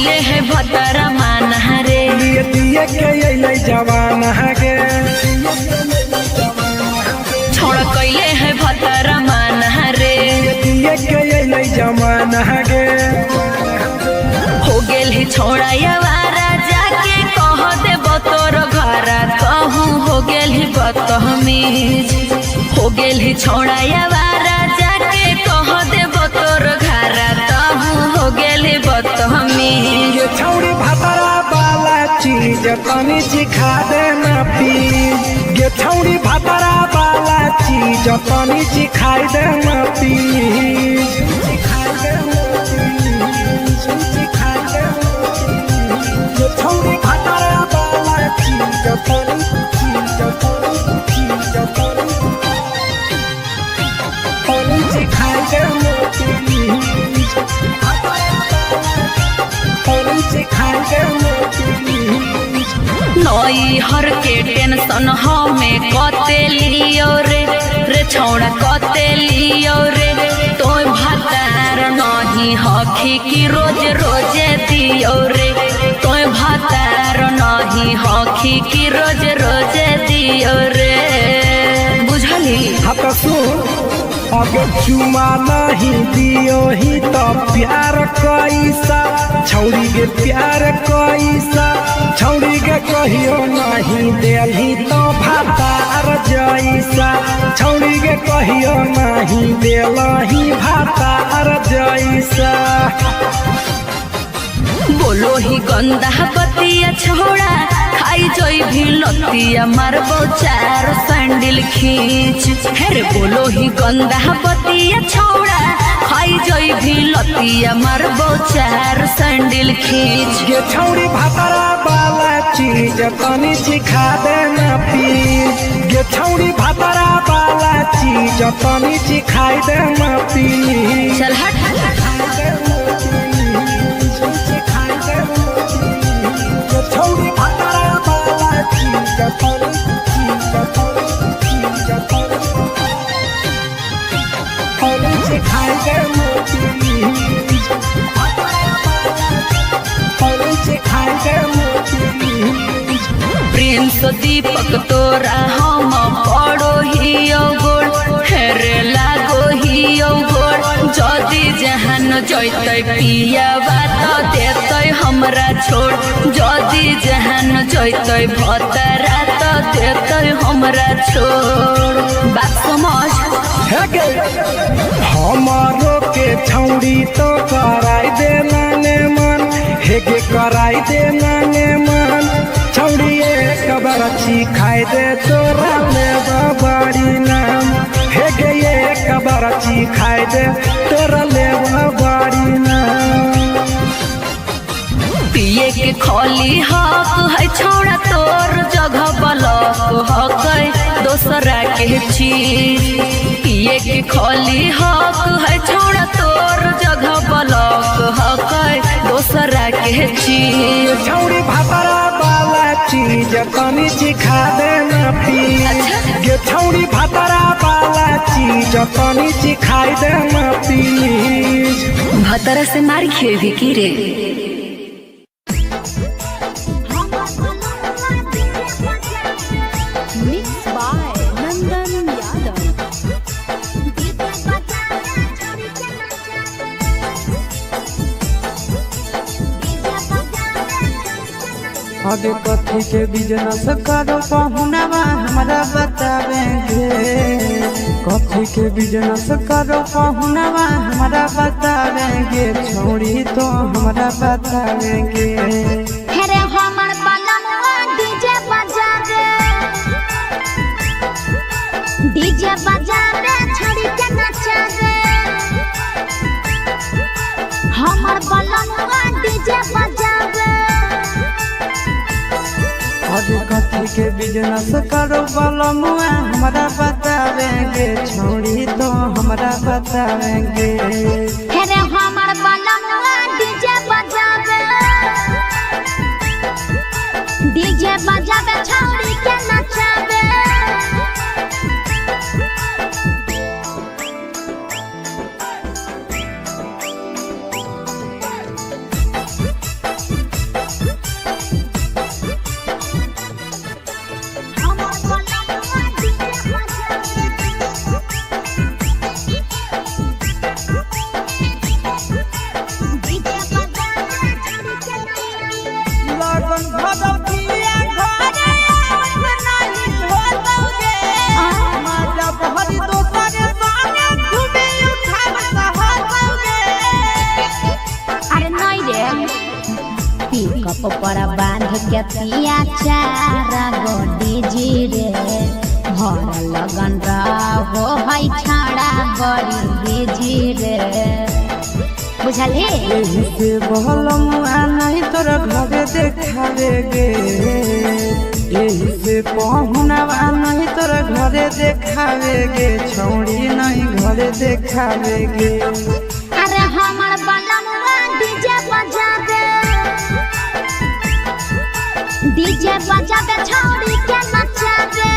कैले है भतरा माना रे दिए के अइले जवान गे छोड़ कैले है भतरा माना रे दिए के अइले जवान गे हो गेल ही छोड़ा यावारा जाके कह देब तोर घरा कहूँ हो गेल ही बदतमीज हो गेल ही छोड़ा यावारा जाके कह देब तोर घरा कहूँ हो गेल ही बदतमीज ये छौड़ी भतरा वाला चीज तनी सिखा देना प्लीज ये छौड़ी भतरा वाला चीज तनी सिखाई देना प्लीज ये छौड़ी भतरा वाला चीज तनी सिखाई देना प्लीज नई हर के टेंशन हमें कते लियो रे छौड़ा कते लियो रे तो भतार नहीं हखी की रोज रोजे दियो रे तो भतार नहीं हखी की रोज रोजे दियो रे बुझली हत सुन अगर चुमा नहीं दियो ही तो प्यार कैसा छौड़ी के प्यार कैसा छौड़ी के कहियो नहीं देली तो भातार जैसा छौड़ी के कहियो नहीं देलही भातार जैसा बोलो ही गंदा बतिया छोड़ा खाई जोई भी लतिया मारबो चार सैंडल खींच हेरे बोलो ही गंदा बतिया छोड़ा खाई जोई भी लतिया मारबो चार सैंडल खींच ये छौड़ी भतरा वाला चीज तनी सिखा देना प्लीज ये छौड़ी भतरा वाला चीज तनी सिखाई देना प्लीज चल हट छौड़ी भतरा वाला चीज तनी सिखाई देना प्लीज तनी सिखाई देना प्लीज प्रिंस दीपक तोरा हम पड़ो ही गोड़ हेरे लागो ही गोड़ जदि जहान जैते पिया बात देते हमरा छोड़ जदि जहान जैते भतरा तो देते हमरा छोड़ बात समझ हमारो के छौड़ी तो कराई देना ने मन हेगे कराई देना ने मन छौड़ी एक बरछी खाई दे तोरा ले बड़ी नाम हेगे एक बरछी खाई दे तोरा ले बड़ी नाम पिए के खोली हक है छोड़ा तोर जगह बलक हक दोसरा के चीज पिए के खोली हक है छोड़ा तोर जगह बलक हक दोसरा के चीज छौड़ी भतरा वाला चीज तनी सिखा देना प्लीज ये छौड़ी भतरा वाला चीज तनी सिखाई देना प्लीज भतरा से मार खेवी की रे आगे कथी के बिजनेस करो पहुनवा हमरा बतावेंगे कथी के बिजनेस करो पहुनवा हमरा बतावेंगे छोड़ी तो हमरा बतावेंगे हेरे हमर बनवा डीजे बजा रे छोड़ी के नचा रे हमर बनवा डीजे बजा रे आगे कथी के बिजनेस करो बलमुआ हमरा बतावेंगे छोड़ी तो हमरा बतावेंगे हेरे हमर बनवा डीजे बजा रे छोड़ी के नचा रे ऐसन भदौतिया घरे आवत नहीं होतौगे माजा बहरी दोसरे संगे घूमे उठावत होतौगे। अरे नहीं रे पिकअप पर बांध के पिया चारा गोडी जी रे भर लगन रहो है छाड़ा बड़ी बेजी रे बुझले। एही से बहलमुआ नहीं तोरा घरे देखावे गे एही से पहुनवा नहीं तोरा घरे देखावे गे छौड़ी नहीं घरे देखावे गे। अरे हमर बलमुआ डीजे बजावे छौड़ी के नचावे।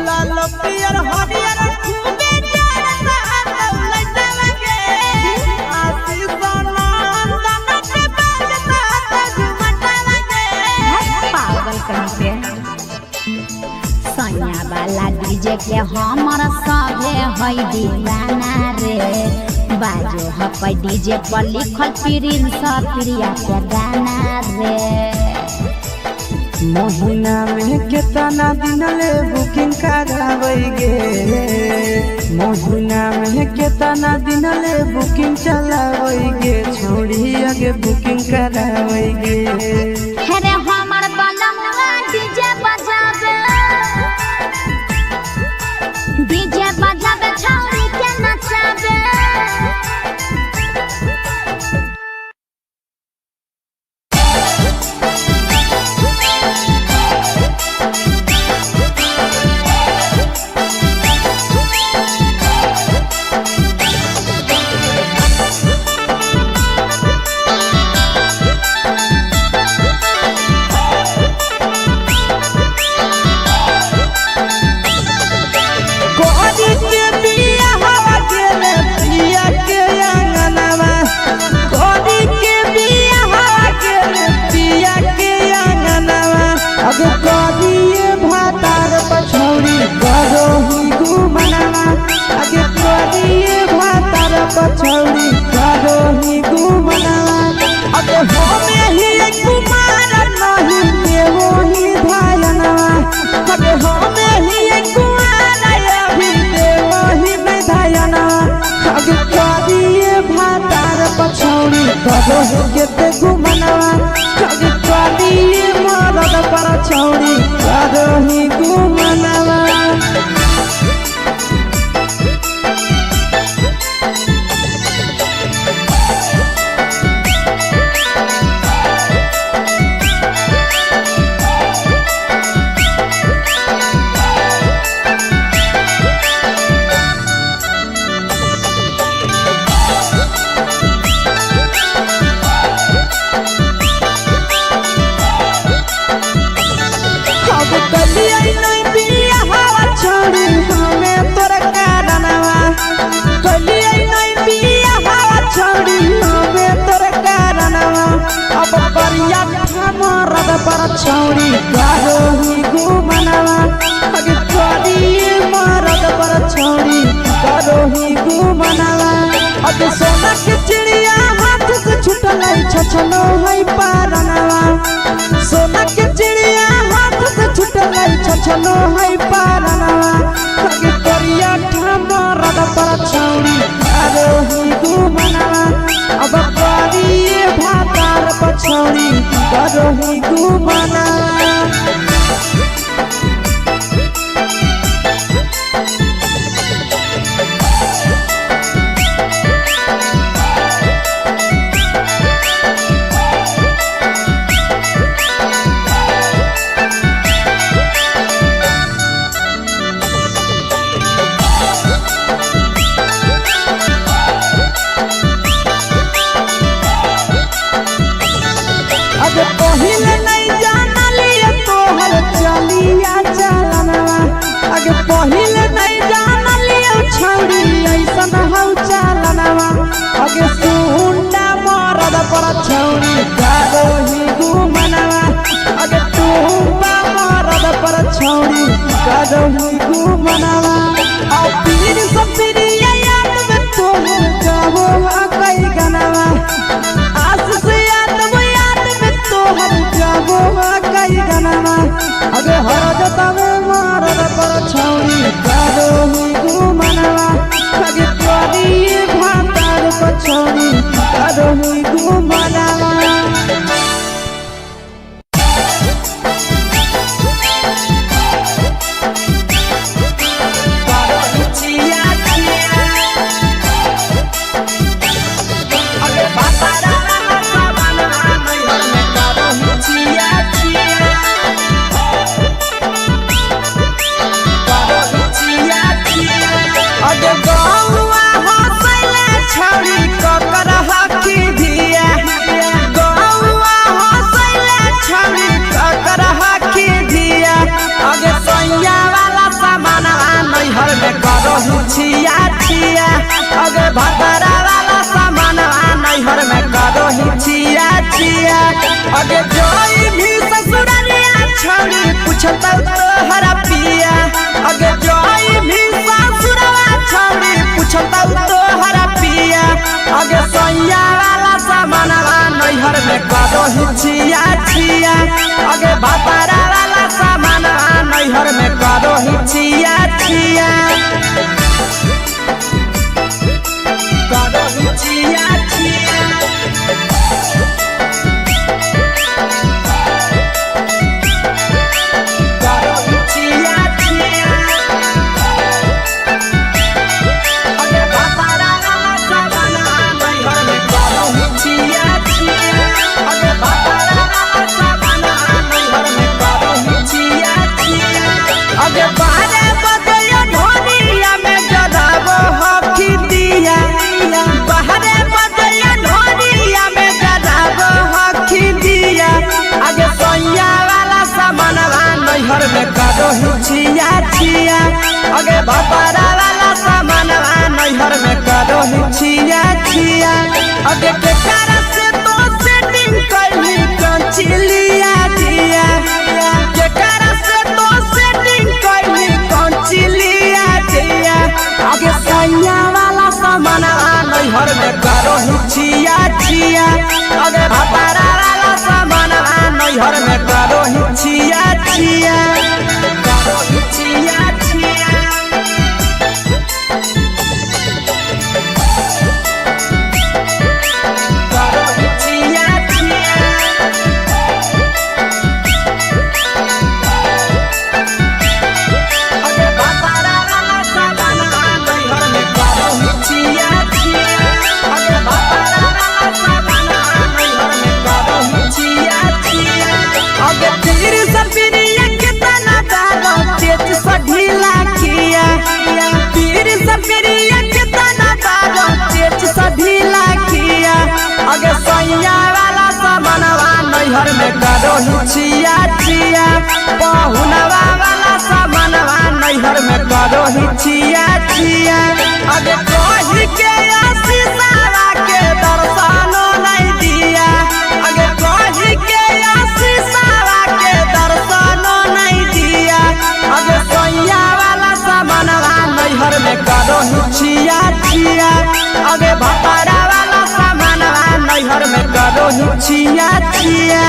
लाल पियर हरियर खूबे जरता लगे आशीष नंदन के बजता झुमटा लगे। पागल कहीं के सैया वाला डीजे के हमर सभे है दीवाना रे बाजो हपै डीजे पर लिखल प्रिंस प्रिया के गाना रे। महीना में केतना दिन ले बुकिंग करावेगे महीना में केतना दिन ले बुकिंग चलावेगे छोड़ी आगे बुकिंग करावेगे। अरे हमर बलमुआ डीजे बजावे छौड़ी के नचावे। छौड़ी करो ही घुमना अब हमें ही कुमार नहीं देवो ही भायना अब हमें ही कुमार अभी देवो ही भायना अब करिए भातार पछौड़ी करो ही केते घुमना अब करिए मरद पर छौड़ी करो ही घुमना। पर छौड़ी करो ही घुमना आगे करिए मरद पर छौड़ी करो ही घुमना। अबे सोना के चिड़िया हाथ से छूटल छछलो है पारना सोना के चिड़िया हाथ से छूटल छछलो है पारना आगे करिया मरद पर छौड़ी करो ही घुमना। अब करिए भातार पछौड़ी करो ही घुमना। करहु घुमनवा और पीर सपरिया याद में तोहर गावो कई गनवा आशीष याद में तोहर गावो कई गनवा अगे हर जतवे मारद पर छौरी करहु घुमनवा अगे तोरी भातार पर छौरी करहु घुमनवा छिया छिया अगे भतरा वाला सामान नैहर में करो ही छिया छिया अगे जोई भी ससुरलिया छौरी पूछता तोहरा पिया अगे जोई भी ससुरवा छौरी पूछता तोहरा पिया अगे सैया वाला सामान नैहर में करो ही छिया छिया अगे भतरा वाला सामान नैहर में करो ही छिया छिया छिया छिया करो छिया छिया अगे भतरा वाला सामान नैहर में करो छिया छिया अगे भतरा वाला सामान नैहर में करो छिया छिया अगे बारे बदया ढोलिया में जलावो हकी दिया बहरे बदया ढोलिया में जलावो हकी दिया आगे सैया वाला सामान नैहर में करो छिया छिया आगे भतरा वाला सामान नैहर में करो छिया छिया आगे के कारण से तो सेटिंग करली कंचिलिया दिया के कारण से तो सेटिंग करली कंचिलिया दिया आगे सैया वाला सामान नैहर में करो छिया छिया अगे भतरा वाला सामान नैहर में करो छिया छिया करो छिया छिया करो छिया छिया अगे भतरा वाला सामान नैहर में करो छिया छिया अगे भतरा वाला सामान नैहर में करो छिया छिया अगे तीर सपरिया कितना दारो तेज सढीला किया तीर सपरिया कितना दारो तेज सढीला किया अगे सैया वाला सामानवा नैहर में करो छिया छिया पहुनवा वाला सामानवा नैहर में करो छिया छिया अगे कही के आशीषवा के दर्शनो नहीं दिया अगे कही के आशीषवा के दर्शनो नहीं दिया अगे सैया वाला सामानवा नैहर में करो छिया छिया अगे भतरा वाला सामानवा नैहर में करो छिया छिया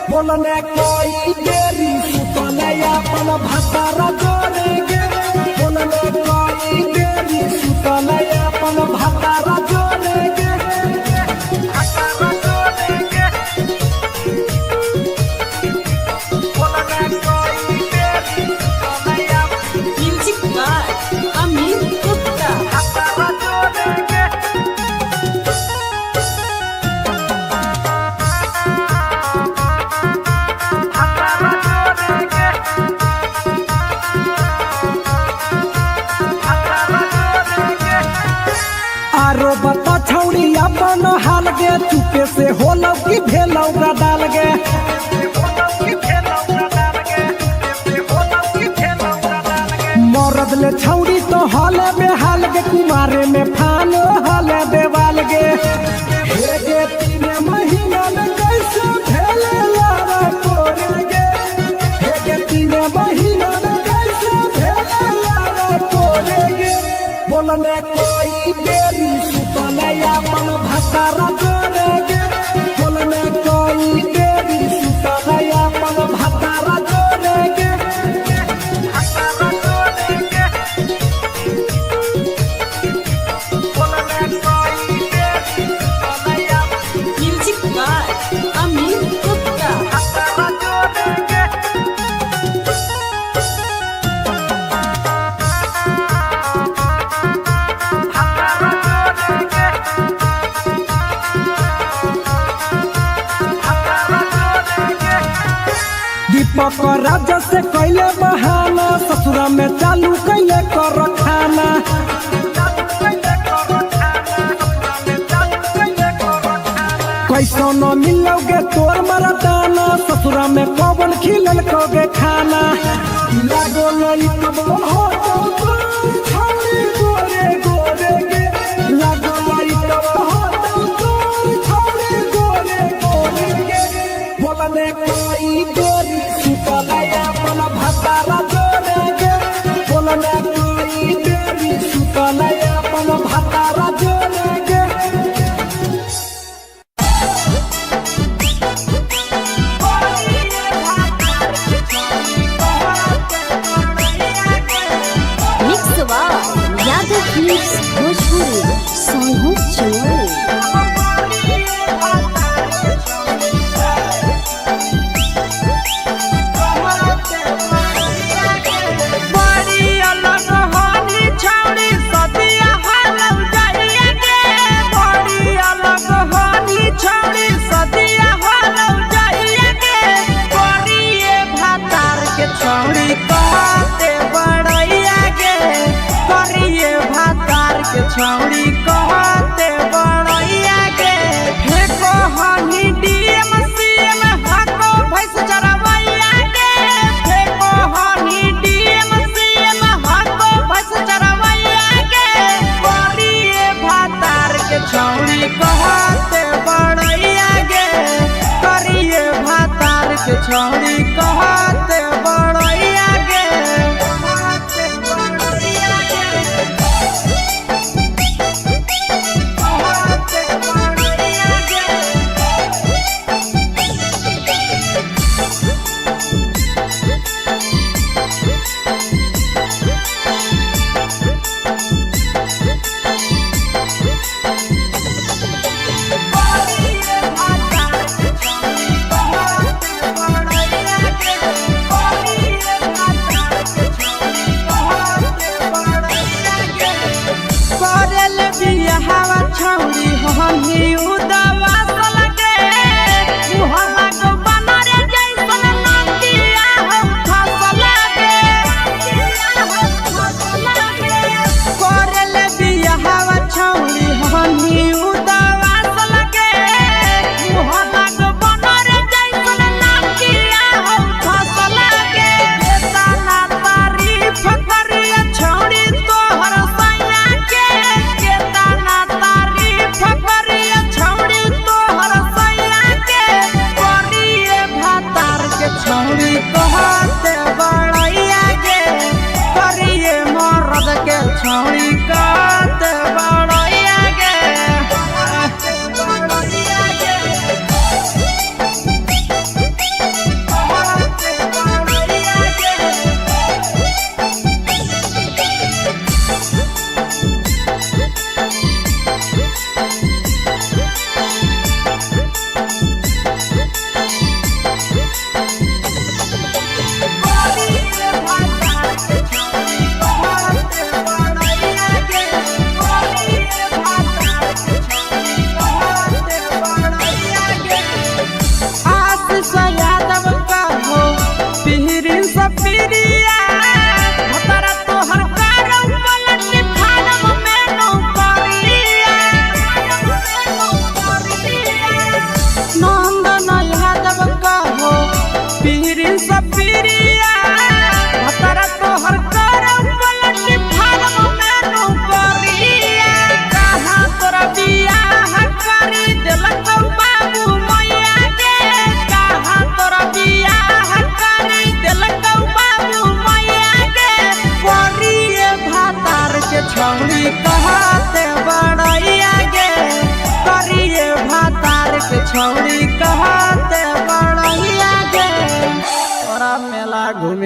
बोलने कोई देरी सुतलया अपन भतारा जोड़ेगे बोलने कोई देरी सुतलया अपन आरो बता छौड़ी अपन हाल गे चुपे से होलौ की भेलौ डाल गे मरद ले छौड़ी तो हले बेहाल गे कुमारे में फान हले देवाल गे हे गे 3 महीना में कैसे भेले लारा तोरे गे हे गे 3 महीना में कैसे भेले लारा तोरे गे बोलने कोई बेरी सुतले अपन भतारा तोरे गे बोलने कोई बेरी सुतले अपन भतारा तोरे गे म्यूजिक बाय अमित गुप्ता। दीपक राजा से कैले बहाना ससुरा में चालू कैले कर खाना कैसो न मिलोगे तोर मरदाना ससुरा में कौन खिलल कोगे खाना लागो लई कब हो तो छौड़ी गोरे गोरे गे लागो लई कब हो तो छौड़ी गोरे गोरे गे बोलने कोई गोरी सुतले अपन भतारा जोरे गे बोलने कोई गोरी सुतले अपन भतारा जोरे गे मिक्स यादव फिल्म्स भोजपुरी सोनू चोर छौड़ी कहते बड़ैया के फेको हनी डीएम सीएम हको भैंस चरवैया के फेको हनी डीएम सीएम हको भैंस चरवैया के करिए भातार के छौड़ी कहते बड़ैया के करिए भातार के छौड़ी कहते बड़ैया के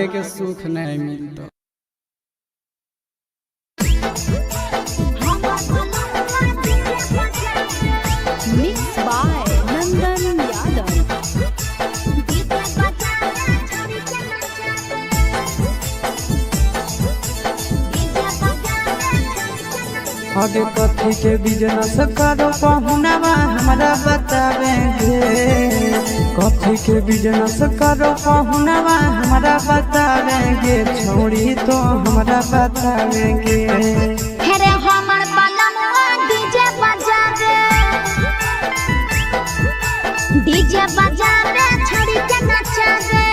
घूमे के सुख नहीं मिलता। मिक्स बाय नंदन यादव। आगे कथी के बिजनेस करो पहुनावा हमारा बतावेंगे। कथी के बिजनेस करो पहुनावा हमारा बतावेंगे। छोड़ी तो हमारा बतावेंगे। हेरे हमर बलमुआ डीजे बजावे, डीजे बजावे छोड़ी के नचावे।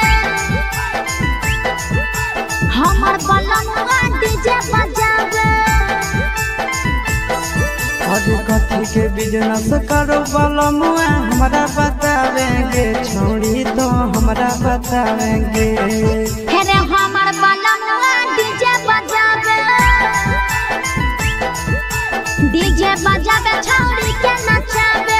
हमर बलमुआ डीजे बजावे। आगे कथी के बिजनेस करो बलमुआ हमारा बतावेंगे। छोड़ी तो हमारा बतावेंगे। हेरे हमर बलमुआ डीजे बजावे, डीजे बजावे छोड़ी के नचावे।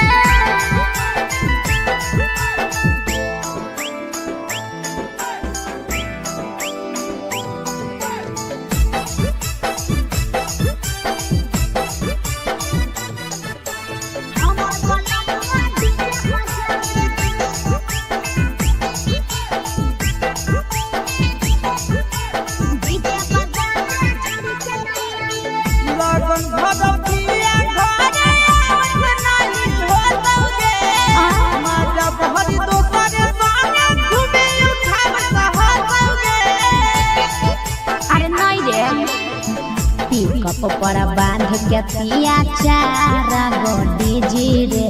पर बांध के पिया चारा गोडी जी रे।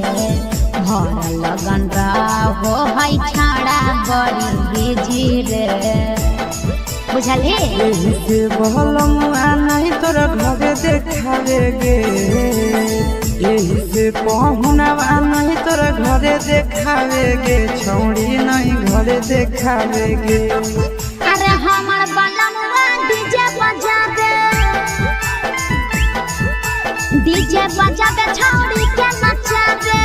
भर लगन रहो है छाड़ा बड़ी बीजी रे। बुझली यही से बहलमुआ नहीं तोरा घरे देखावेगे। यही से पहुनावा नहीं तोरा घरे देखावेगे। छोड़ी नहीं घरे देखावेगे। अरे हमर बलमुआ डीजे बजावे, डीजे बजावे छोड़ी के नचावे।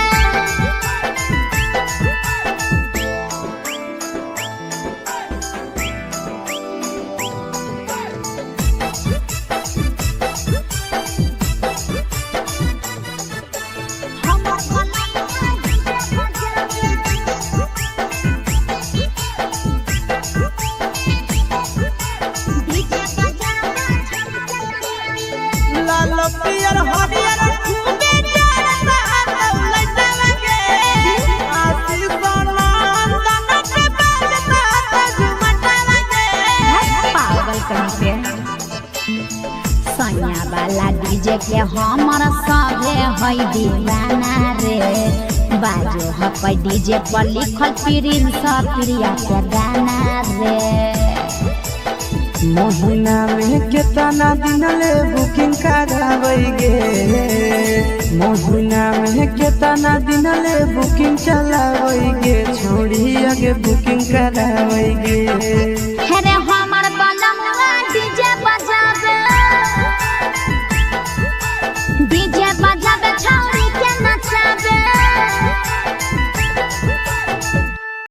लाल पियर हरियर खूबे जरता लटलगे। आशीष नंदन के बजता झुमटा लगे। पागल कहीं पे सैया वाला डीजे के हमर सभे है दीवाना रे। बाजो है डीजे पर लिखल प्रिंस प्रिया के गाना रे। महीना में कितना दिन ले बुकिंग करावेगे। महीना में कितना दिन ले बुकिंग चलावेगे। छोड़ी आगे बुकिंग करावेगे।